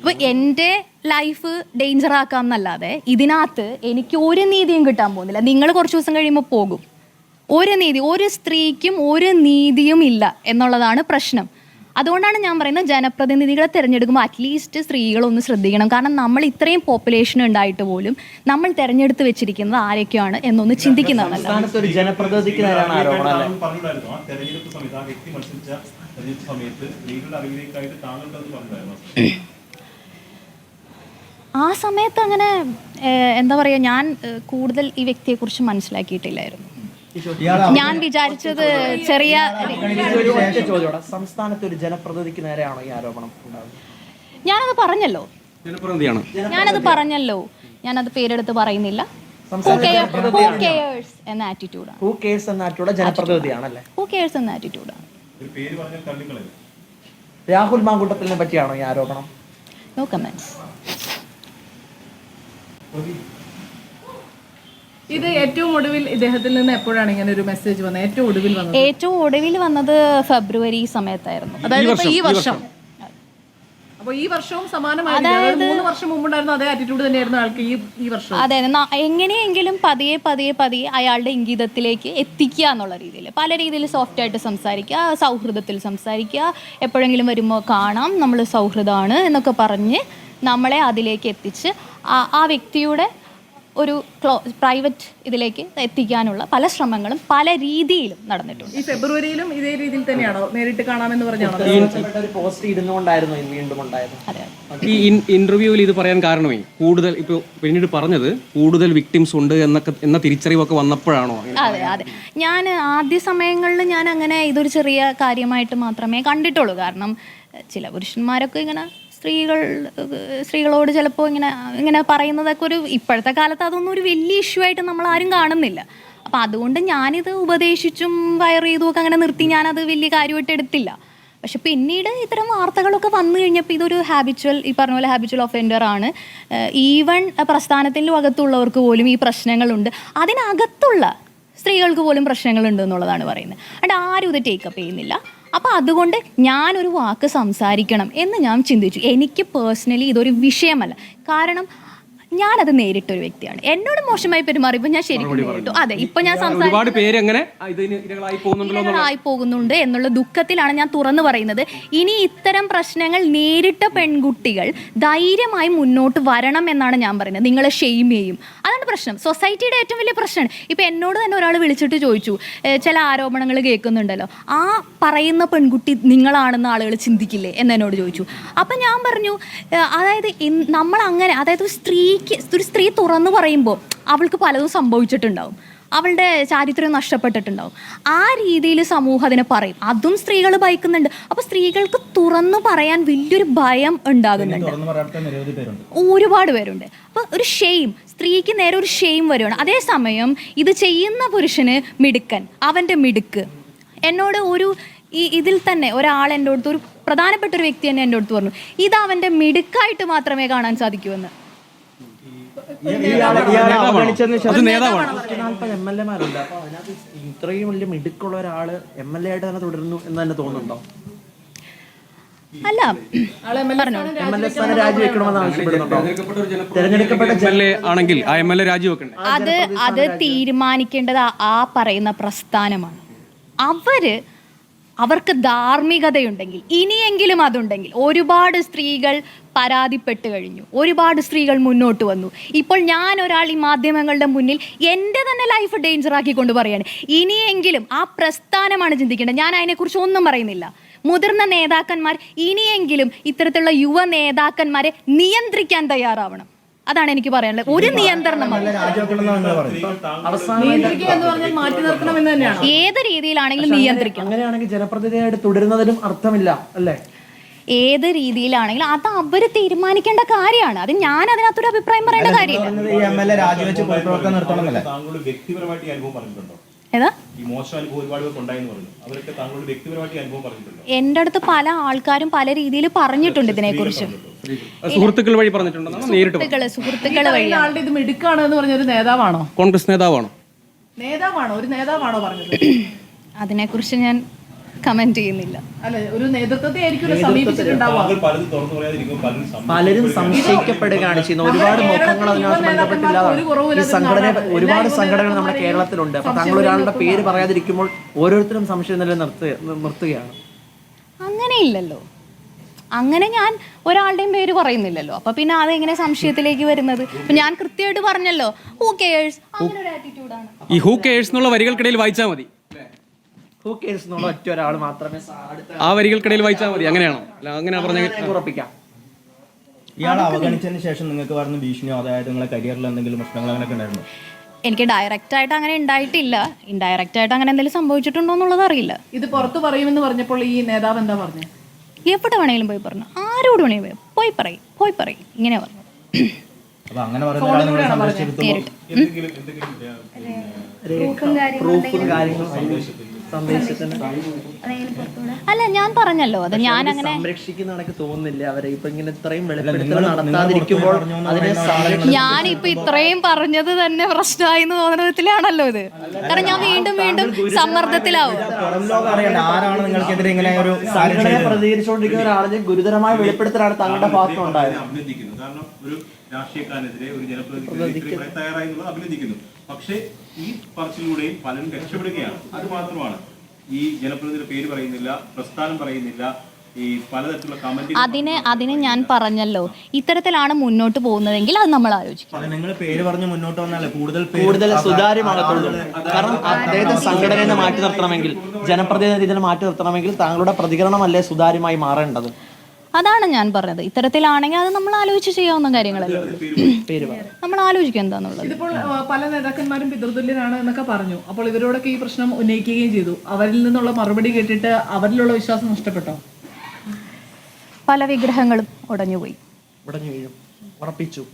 അപ്പോൾ എൻ്റെ life danger ആക്കാം എന്നല്ലാതെ ഇതിനകത്ത് എനിക്ക് ഒരു നീതിയും കിട്ടാൻ പോകുന്നില്ല. നിങ്ങൾ കുറച്ച് ദിവസം കഴിയുമ്പോൾ പോകും. ഒരു സ്ത്രീക്കും ഒരു നീതിയും ഇല്ല എന്നുള്ളതാണ് പ്രശ്നം. അതുകൊണ്ടാണ് ഞാൻ പറയുന്നത് ജനപ്രതിനിധികളെ തിരഞ്ഞെടുക്കുമ്പോൾ അറ്റ്ലീസ്റ്റ് സ്ത്രീകളൊന്ന് ശ്രദ്ധിക്കണം. കാരണം നമ്മൾ ഇത്രയും പോപ്പുലേഷൻ ഉണ്ടായിട്ട് പോലും നമ്മൾ തിരഞ്ഞെടുത്ത് വെച്ചിരിക്കുന്നത് ആരൊക്കെയാണ് എന്നൊന്ന് ചിന്തിക്കുന്നതല്ല. ആ സമയത്ത് അങ്ങനെ എന്താ പറയുക, ഞാൻ കൂടുതൽ ഈ വ്യക്തിയെക്കുറിച്ച് മനസ്സിലാക്കിയിട്ടില്ലായിരുന്നു. ഞാൻ വിചാരിച്ചത് ചെറിയ സംസ്ഥാനത്ത് ഒരു ജനപ്രതിനിധിക്ക് നേരെയാണോ ഈ ആരോപണം? ഞാനത് പറഞ്ഞല്ലോ, ഞാനത് പേരെടുത്ത് പറയുന്നില്ല. എന്ന ആറ്റിറ്റ്യൂഡാണ് രാഹുൽ മാങ്കൂട്ടത്തിനെ പറ്റിയാണോ ഈ ആരോപണം? No comments. ഇത് ഏറ്റവും ഒടുവിൽ ഇദ്ദേഹത്തിൽ നിന്ന് എപ്പോഴാണ് ഇങ്ങനെ ഒരു മെസ്സേജ് വന്നത്? ഏറ്റവും ഒടുവിൽ വന്നത് ഫെബ്രുവരി സമയത്തായിരുന്നു. അതായത് ഈ വർഷം. അപ്പോൾ ഈ വർഷവും സമാനമായിരുന്നു. 3 വർഷം മുമ്പുണ്ടായിരുന്ന അതേ ആറ്റിറ്റ്യൂഡ് തന്നെയായിരുന്നു ആൾക്ക് ഈ വർഷം. അതെ, എങ്ങനെയെങ്കിലും പതിയെ അയാളുടെ ഇംഗിതത്തിലേക്ക് എത്തിക്കുക എന്നുള്ള രീതിയിൽ പല രീതിയിൽ സോഫ്റ്റ് ആയിട്ട് സംസാരിക്കുക, സൗഹൃദത്തിൽ സംസാരിക്കുക, എപ്പോഴെങ്കിലും വരുമ്പോൾ കാണാം നമ്മൾ സൗഹൃദമാണ് എന്നൊക്കെ പറഞ്ഞ് നമ്മളെ അതിലേക്ക് എത്തിച്ച് ആ വ്യക്തിയുടെ ഒരു പ്രൈവറ്റ് ഇതിലേക്ക് എത്തിക്കാനുള്ള പല ശ്രമങ്ങളും പല രീതിയിലും നടന്നിട്ടുണ്ട്. ഈ ഫെബ്രുവരിയിലും ഇതേ രീതിയിൽ തന്നെയാണോ നേരിട്ട് കാണാമെന്ന് പറഞ്ഞാണോ പോസ്റ്റ് ഇടുന്നുണ്ടായിരുന്നു വീണ്ടും ഉണ്ടായത്? ഈ ഇന്റർവ്യൂവിൽ ഇത് പറയാൻ കാരണമേ കൂടുതൽ ഇപ്പോൾ പിന്നീട് പറഞ്ഞത് കൂടുതൽ വിക്ടിംസ് ഉണ്ട് എന്ന തിരിച്ചറിവൊക്കെ വന്നപ്പോഴാണോ? അതെ, ഞാൻ ആദ്യ സമയങ്ങളിൽ ഞാൻ അങ്ങനെ ഇതൊരു ചെറിയ കാര്യമായിട്ട് മാത്രമേ കണ്ടിട്ടുള്ളൂ. കാരണം ചില പുരുഷന്മാരൊക്കെ ഇങ്ങനെ സ്ത്രീകളോട് ചിലപ്പോൾ ഇങ്ങനെ പറയുന്നതൊക്കെ ഇപ്പോഴത്തെ കാലത്ത് അതൊന്നും ഒരു വലിയ ഇഷ്യൂ ആയിട്ട് നമ്മൾ ആരും കാണുന്നില്ല. അപ്പം അതുകൊണ്ട് ഞാനിത് ഉപദേശിച്ചും വയർ ചെയ്തും ഒക്കെ അങ്ങനെ നിർത്തി ഞാനത് വലിയ കാര്യമായിട്ട് എടുത്തില്ല. പക്ഷെ പിന്നീട് ഇത്തരം വാർത്തകളൊക്കെ വന്നു കഴിഞ്ഞപ്പോൾ ഇതൊരു ഈ പറഞ്ഞ പോലെ ഹാബിച്വൽ ഒഫൻഡർ ആണ്. ഈവൻ പ്രസ്ഥാനത്തിൻ്റെ അകത്തുള്ളവർക്ക് പോലും ഈ പ്രശ്നങ്ങളുണ്ട്, അതിനകത്തുള്ള സ്ത്രീകൾക്ക് പോലും പ്രശ്നങ്ങളുണ്ട് എന്നുള്ളതാണ് പറയുന്നത്. അതുകൊണ്ട് ആരും ഇത് ടേക്കപ്പ് ചെയ്യുന്നില്ല. അപ്പോൾ അതുകൊണ്ട് ഞാനൊരു വാക്ക് സംസാരിക്കണം എന്ന് ഞാൻ ചിന്തിച്ചു. എനിക്ക് പേഴ്സണലി ഇതൊരു വിഷയമല്ല. കാരണം ഞാനത് നേരിട്ടൊരു വ്യക്തിയാണ്. എന്നോട് മോശമായി പെരുമാറിയപ്പോൾ ഞാൻ ശരിക്കും നേരിട്ടു. അതെ, ഇപ്പൊ ഞാൻ ഇരകളായി പോകുന്നുണ്ട് എന്നുള്ള ദുഃഖത്തിലാണ് ഞാൻ തുറന്നു പറയുന്നത്. ഇനി ഇത്തരം പ്രശ്നങ്ങൾ നേരിട്ട പെൺകുട്ടികൾ ധൈര്യമായി മുന്നോട്ട് വരണം എന്നാണ് ഞാൻ പറയുന്നത്. നിങ്ങളെ ഷെയിം ചെയ്യും, അതാണ് പ്രശ്നം. സൊസൈറ്റിയുടെ ഏറ്റവും വലിയ പ്രശ്നമാണ്. ഇപ്പൊ എന്നോട് തന്നെ ഒരാൾ വിളിച്ചിട്ട് ചോദിച്ചു, ചില ആരോപണങ്ങൾ കേൾക്കുന്നുണ്ടല്ലോ, ആ പറയുന്ന പെൺകുട്ടി നിങ്ങളാണെന്ന് ആളുകൾ ചിന്തിക്കില്ലേ എന്നോട് ചോദിച്ചു. അപ്പൊ ഞാൻ പറഞ്ഞു, അതായത് നമ്മൾ അങ്ങനെ, അതായത് ഒരു സ്ത്രീ തുറന്നു പറയുമ്പോൾ അവൾക്ക് പലതും സംഭവിച്ചിട്ടുണ്ടാവും, അവളുടെ ചാരിത്രം നഷ്ടപ്പെട്ടിട്ടുണ്ടാവും. ആ രീതിയിൽ സമൂഹം അതിനെ പറയും. അതും സ്ത്രീകൾ ഭയക്കുന്നുണ്ട്. അപ്പോൾ സ്ത്രീകൾക്ക് തുറന്നു പറയാൻ വലിയൊരു ഭയം ഉണ്ടാകുന്നുണ്ട്. ഒരുപാട് പേരുണ്ട്. അപ്പോൾ ഒരു ഷെയിം, സ്ത്രീക്ക് നേരെ ഒരു ഷെയിം വരുവാണ്. അതേസമയം ഇത് ചെയ്യുന്ന പുരുഷന് മിടുക്കൻ, അവൻ്റെ മിടുക്ക്. എന്നോട് ഇതിൽ തന്നെ ഒരാൾ എൻ്റെ അടുത്ത്, ഒരു പ്രധാനപ്പെട്ട ഒരു വ്യക്തി തന്നെ എൻ്റെ അടുത്ത് പറഞ്ഞു, ഇത് അവൻ്റെ മിടുക്കായിട്ട് മാത്രമേ കാണാൻ സാധിക്കൂവെന്ന്. ഇത്രയും വലിയ മിടുക്കുള്ള ഒരാള് MLA ആയിട്ട് തന്നെ തുടരുന്നു എന്ന് തന്നെ തോന്നുന്നുണ്ടോ? അല്ല, അത് തീരുമാനിക്കേണ്ടത് ആ പറയുന്ന പ്രസ്ഥാനമാണ്. അവർക്ക് ധാർമ്മികതയുണ്ടെങ്കിൽ, ഇനിയെങ്കിലും അതുണ്ടെങ്കിൽ. ഒരുപാട് സ്ത്രീകൾ പരാതിപ്പെട്ട് കഴിഞ്ഞു, ഒരുപാട് സ്ത്രീകൾ മുന്നോട്ട് വന്നു. ഇപ്പോൾ ഞാൻ ഒരാൾ ഈ മാധ്യമങ്ങളുടെ മുന്നിൽ എൻ്റെ തന്നെ ലൈഫ് ഡേഞ്ചറാക്കിക്കൊണ്ട് പറയാണ്. ഇനിയെങ്കിലും ആ പ്രസ്ഥാനമാണ് ചിന്തിക്കേണ്ടത്. ഞാൻ അതിനെക്കുറിച്ച് ഒന്നും പറയുന്നില്ല. മുതിർന്ന നേതാക്കന്മാർ ഇനിയെങ്കിലും ഇത്തരത്തിലുള്ള യുവ നേതാക്കന്മാരെ നിയന്ത്രിക്കാൻ തയ്യാറാവണം. അതാണ് എനിക്ക് പറയാനുള്ളത്. ഒരു നിയന്ത്രണം ഏത് രീതിയിലാണെങ്കിലും നിയന്ത്രിക്കണം. അങ്ങനെയാണെങ്കിൽ ജനപ്രതിനിധിയായിട്ട് തുടരുന്നതിനും അർത്ഥമില്ല അല്ലേ? ഏത് രീതിയിലാണെങ്കിലും അത് അവര് തീരുമാനിക്കേണ്ട കാര്യമാണ്. അത് ഞാൻ അതിനകത്തൊരു അഭിപ്രായം പറയേണ്ട കാര്യമില്ല. എന്റെ അടുത്ത് പല ആൾക്കാരും പല രീതിയിൽ പറഞ്ഞിട്ടുണ്ട് ഇതിനെക്കുറിച്ച്. സുഹൃത്തുക്കൾ വഴി പറഞ്ഞിട്ടുണ്ടോ? സുഹൃത്തുക്കൾ വഴി. ഇത് മിടുക്കാണ് എന്ന് പറഞ്ഞൊരു നേതാവാണോ? കോൺഗ്രസ് നേതാവാണോ? ഒരു നേതാവാണോ പറഞ്ഞത്? അതിനെക്കുറിച്ച് ഞാൻ കമന്റ് ചെയ്യുന്നില്ല. അല്ല, ഒരു നേതൃത്വത്തെ ആയിരിക്കും സമീപിച്ചിട്ടുണ്ടാവുക. പലരും സംശയിക്കപ്പെടുകയാണ് ചെയ്യുന്നത്. ഒരുപാട് മുഖങ്ങൾ അതിനകത്ത് ബന്ധപ്പെട്ടില്ലാതാണ്. ഈ സംഘടന, ഒരുപാട് സംഘടനകൾ നമ്മുടെ കേരളത്തിലുണ്ട്. അപ്പൊ താങ്കൾ ഒരാളുടെ പേര് പറയാതിരിക്കുമ്പോൾ ഓരോരുത്തരും സംശയം നില നിർത്തുകയാണ്. അങ്ങനെയില്ലല്ലോ, അങ്ങനെ ഞാൻ ഒരാളുടെയും പേര് പറയുന്നില്ലല്ലോ. അപ്പൊ പിന്നെ അതെങ്ങനെ സംശയത്തിലേക്ക് വരുന്നത്? ഞാൻ കൃത്യമായിട്ട് പറഞ്ഞല്ലോ, ഹൂ കെയേഴ്സ്, അങ്ങനെ ഒരു ആറ്റിറ്റ്യൂഡാണ്. ഈ ഹൂ കെയേഴ്സ് എന്നുള്ള വരികൾക്കിടയിൽ വായിച്ചാൽ മതി. ഹൂ കെയേഴ്സ് എന്നുള്ള ഒറ്റ ഒരാൾ മാത്രമേ ആ വരികൾക്കിടയിൽ വായിച്ചാൽ മതി. അങ്ങനെയാണോ? അല്ല, അങ്ങനെ പറഞ്ഞ ഉറപ്പിക്കാം. ഇയാളെ അവഗണിച്ചതിന് ശേഷം നിങ്ങൾക്ക് പറഞ്ഞ ഭീഷണിയോ അതായത് നിങ്ങളെ കരിയറിൽ എന്തെങ്കിലും പ്രശ്നങ്ങൾ അങ്ങനെയൊക്കെ ഉണ്ടായിരുന്നു? എനിക്ക് ഡയറക്റ്റ് ആയിട്ട് അങ്ങനെ ഉണ്ടായിട്ടില്ല. ഇൻഡയറക്റ്റ് ആയിട്ട് അങ്ങനെ എന്തെങ്കിലും സംഭവിച്ചിട്ടുണ്ടോ എന്നുള്ളത് അറിയില്ല. ഇത് പുറത്ത് പറയുമെന്ന് പറഞ്ഞപ്പോൾ ഈ നേതാവ് എന്താ പറഞ്ഞത്? എവിടെ വേണമെങ്കിലും പോയി പറഞ്ഞു, ആരോട് വേണമെങ്കിലും പോയി പറയും ഇങ്ങനെ പറഞ്ഞു. അപ്പൊ അങ്ങനെ പറയുന്ന പ്രൂഫും കാര്യങ്ങളും സന്ദേശത്തിന് അല്ല, ഞാൻ പറഞ്ഞല്ലോ, അത് ഞാൻ അങ്ങനെ സംരക്ഷിക്കുന്ന കണക്ക് തോന്നുന്നില്ല അവരെ. ഇപ്പൊ ഇങ്ങനെ ഇത്രയും വെളിപ്പെടുത്തൽ നടത്താതിരിക്കുമ്പോൾ അതിനെ ഞാനിപ്പോ ഇത്രയും പറഞ്ഞത് തന്നെ പ്രശ്നമായി എന്ന് തോന്നുന്ന വിധത്തിലാണല്ലോ ഇത്. കാരണം ഞാൻ വീണ്ടും സമ്മർദ്ദത്തിലാവും. ആരാണ് നിങ്ങൾക്കെതിരെ ഇങ്ങനെ ഒരു സംഘടനയെ പ്രതികരിച്ചുകൊണ്ടിരിക്കുന്ന ഒരാളിന് ഗുരുതരമായ വെളിപ്പെടുത്തലാണ് താങ്കളുടെ ഭാഗത്തുണ്ടായത്. കാരണം ഒരു രാഷ്ട്രീയക്കാരനെതിരെ ഒരു ജനപ്രതിനിധി തയ്യാറായി എന്നുള്ളത് അഭിനന്ദിക്കുന്നു. പക്ഷേ ഈ പറച്ചിലൂടെയും പലരും രക്ഷപ്പെടുകയാണ്. അത് മാത്രമാണ്, ഈ ജനപ്രതിനിധിയുടെ പേര് പറയുന്നില്ല, പ്രസ്ഥാനം പറയുന്നില്ല, ഈ പലതരത്തിലുള്ള കമന്റ്. അതിന് ഞാൻ പറഞ്ഞല്ലോ, ഇത്തരത്തിലാണ് മുന്നോട്ട് പോകുന്നതെങ്കിൽ അത് നമ്മൾ ആലോചിക്കും. നിങ്ങൾ പേര് പറഞ്ഞ് മുന്നോട്ട് വന്നാലേ കൂടുതൽ സുതാര്യമാകത്തുള്ളൂ. കാരണം അദ്ദേഹത്തെ സംഘടനയിൽ നിന്ന് മാറ്റി നിർത്തണമെങ്കിൽ, ജനപ്രതിനിധിയെ മാറ്റി നിർത്തണമെങ്കിൽ താങ്കളുടെ പ്രതികരണമല്ലേ സുതാര്യമായി മാറേണ്ടത്. അതാണ് ഞാൻ പറഞ്ഞത്. ഇത്തരത്തിലാണെങ്കിൽ അത് നമ്മൾ ആലോചിച്ച് ചെയ്യാവുന്ന കാര്യങ്ങളല്ലോ. നമ്മൾ ആലോചിക്കുക എന്താന്നുള്ളത്. ഇതിപ്പോൾ പല നേതാക്കന്മാരും പിതൃതുല്യനാണ് എന്നൊക്കെ പറഞ്ഞു. അപ്പോൾ ഇവരോടൊക്കെ ഈ പ്രശ്നം ഉന്നയിക്കുകയും ചെയ്തു. അവരിൽ നിന്നുള്ള മറുപടി കേട്ടിട്ട് അവരിലുള്ള വിശ്വാസം നഷ്ടപ്പെട്ടോ? പല വിഗ്രഹങ്ങളും ഉടഞ്ഞുപോയി, ഉടഞ്ഞു വീഴും, ഉറപ്പിച്ചു.